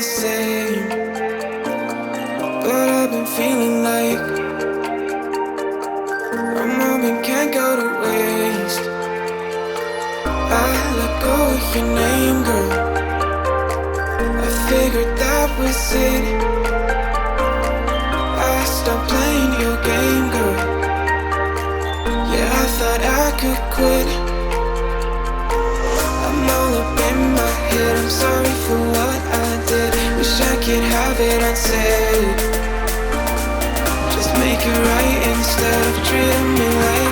same, but I've been feeling like a moment can't go to waste. I let go of your name, girl. I figured that was it. I stopped playing your game, girl. Yeah, I thought I could quit. I'm all up in my head, I'm sorry for what I did. Wish I could have it unsaid. Just make it right instead of treating me like